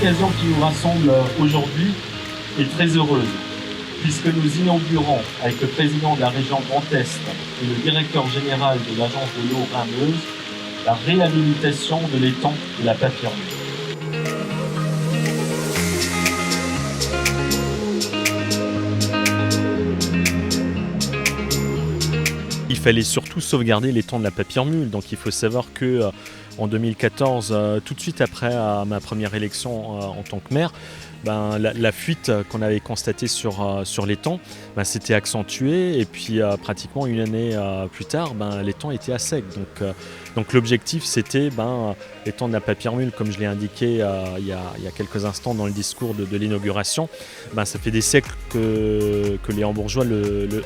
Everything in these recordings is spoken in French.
L'occasion qui nous rassemble aujourd'hui est très heureuse, puisque nous inaugurons avec le président de la région Grand Est et le directeur général de l'agence de l'eau Rhin-Meuse la réhabilitation de l'étang de la Papiermule. Il fallait surtout sauvegarder l'étang de la Papiermule. Donc il faut savoir que en 2014, tout de suite après ma première élection en tant que maire, la fuite qu'on avait constatée sur l'étang s'était accentuée et puis pratiquement une année plus tard, l'étang était à sec. Donc l'objectif c'était l'étang de la Papiermule, comme je l'ai indiqué il y a quelques instants dans le discours de l'inauguration, ça fait des siècles que les Hambourgeois le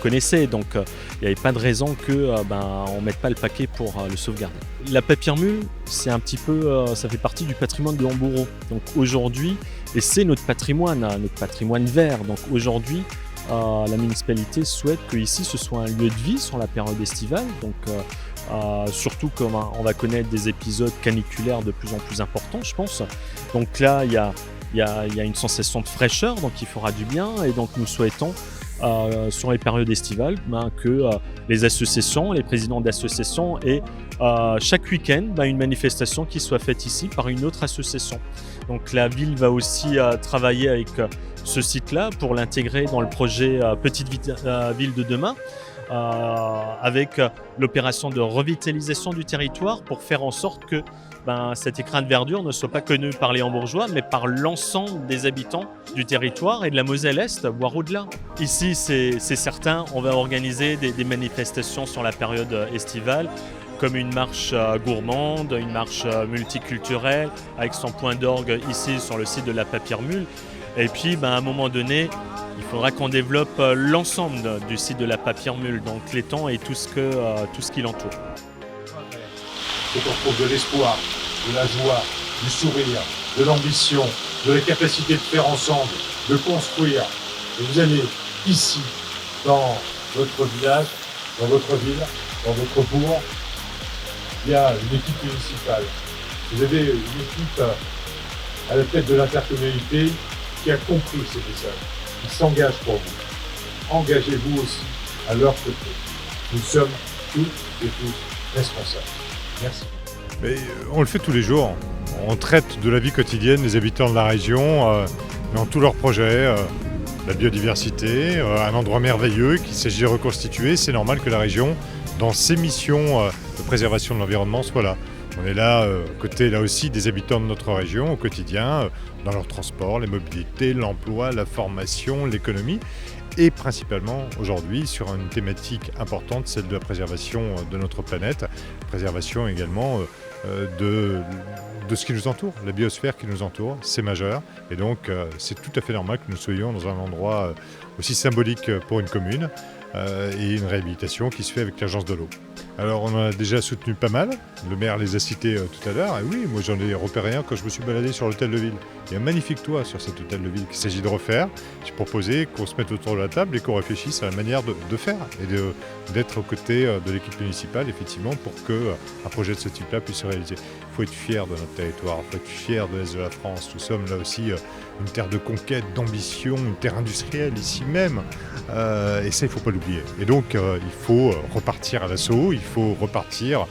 connaissaient, donc il n'y avait pas de raison qu'on ne mette pas le paquet pour le sauvegarder. La Papiermule, c'est un petit peu, ça fait partie du patrimoine de Hambourg. Donc aujourd'hui, et c'est notre patrimoine vert. Donc aujourd'hui, la municipalité souhaite que ici ce soit un lieu de vie sur la période estivale. Donc surtout comme on va connaître des épisodes caniculaires de plus en plus importants, je pense. Donc là, il y a une sensation de fraîcheur, donc il fera du bien. Et donc nous souhaitons sur les périodes estivales que les associations, les présidents d'associations aient chaque week-end une manifestation qui soit faite ici par une autre association. Donc la ville va aussi travailler avec ce site-là pour l'intégrer dans le projet Petite Ville de demain, avec l'opération de revitalisation du territoire pour faire en sorte que cet écrin de verdure ne soit pas connu par les Hambourgeois, mais par l'ensemble des habitants du territoire et de la Moselle-Est, voire au-delà. Ici, c'est certain, on va organiser des manifestations sur la période estivale, comme une marche gourmande, une marche multiculturelle, avec son point d'orgue ici sur le site de la Papiermule. Et puis, à un moment donné, il faudra qu'on développe l'ensemble du site de la Papiermule, donc l'étang et tout ce qui l'entoure. C'est qu'on trouve de l'espoir, de la joie, du sourire, de l'ambition, de la capacité de faire ensemble, de construire. Et vous allez ici, dans votre village, dans votre ville, dans votre bourg, il y a une équipe municipale. Vous avez une équipe à la tête de l'intercommunalité qui a compris ces messages, qui s'engage pour vous. Engagez-vous aussi à leur côté. Nous sommes toutes et tous responsables. Merci. Mais on le fait tous les jours. On traite de la vie quotidienne des habitants de la région dans tous leurs projets. La biodiversité, un endroit merveilleux qu'il s'agit de reconstituer. C'est normal que la région, dans ses missions de préservation de l'environnement, soit là. On est là, côté là aussi des habitants de notre région au quotidien, dans leur transport, les mobilités, l'emploi, la formation, l'économie. Et principalement aujourd'hui sur une thématique importante, celle de la préservation de notre planète, préservation également de ce qui nous entoure, la biosphère qui nous entoure, c'est majeur. Et donc c'est tout à fait normal que nous soyons dans un endroit aussi symbolique pour une commune et une réhabilitation qui se fait avec l'agence de l'eau. Alors on en a déjà soutenu pas mal, le maire les a cités tout à l'heure, et oui, moi j'en ai repéré un quand je me suis baladé sur l'hôtel de ville. Il y a un magnifique toit sur cet hôtel de ville qu'il s'agit de refaire. J'ai proposé qu'on se mette autour de la table et qu'on réfléchisse à la manière de faire et d'être aux côtés de l'équipe municipale, effectivement, pour qu'un projet de ce type-là puisse se réaliser. Il faut être fier de notre territoire, il faut être fier de l'Est de la France. Nous sommes là aussi une terre de conquête, d'ambition, une terre industrielle ici même. Et ça, il ne faut pas l'oublier. Et donc, il faut repartir à l'assaut, il faut repartir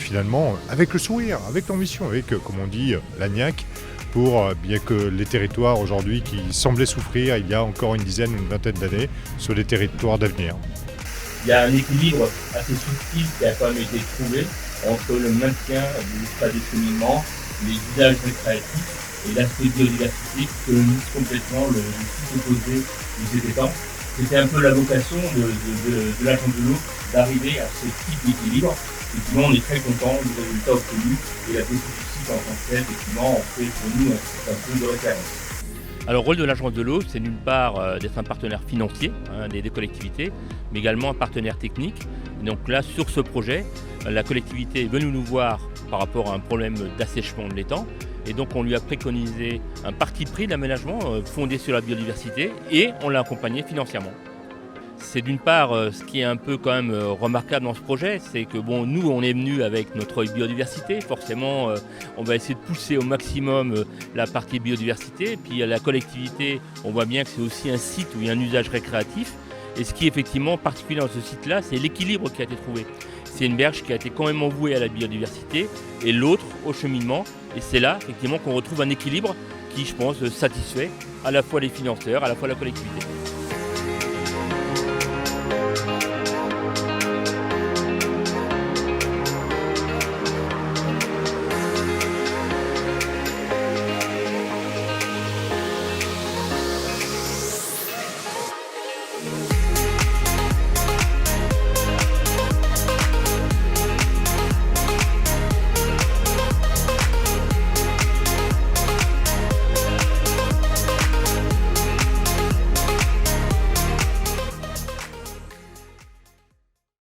finalement avec le sourire, avec l'ambition, avec, comme on dit, l'agnac, pour bien que les territoires aujourd'hui qui semblaient souffrir il y a encore une dizaine ou une vingtaine d'années soient des territoires d'avenir. Il y a un équilibre assez subtil qui a quand même été trouvé entre le maintien de l'espace d'acheminement, les usages récréatifs et l'aspect biodiversité qui colonisent complètement le site opposé de cet étang. C'était un peu la vocation de l'agence de l'eau d'arriver à ce type d'équilibre. Effectivement, on est très content du résultat obtenu et la petite site en tant que tel, effectivement, on fait pour nous un peu de référence. Alors, le rôle de l'agence de l'eau, c'est d'une part d'être un partenaire financier des collectivités, mais également un partenaire technique. Et donc là, sur ce projet, la collectivité est venue nous voir par rapport à un problème d'assèchement de l'étang. Et donc on lui a préconisé un parti pris d'aménagement fondé sur la biodiversité et on l'a accompagné financièrement. C'est d'une part ce qui est un peu quand même remarquable dans ce projet, c'est que bon, nous on est venus avec notre biodiversité, forcément on va essayer de pousser au maximum la partie biodiversité, puis la collectivité, on voit bien que c'est aussi un site où il y a un usage récréatif, et ce qui est effectivement particulier dans ce site-là, c'est l'équilibre qui a été trouvé. C'est une berge qui a été quand même vouée à la biodiversité et l'autre au cheminement, et c'est là effectivement qu'on retrouve un équilibre qui, je pense, satisfait à la fois les financeurs, à la fois la collectivité.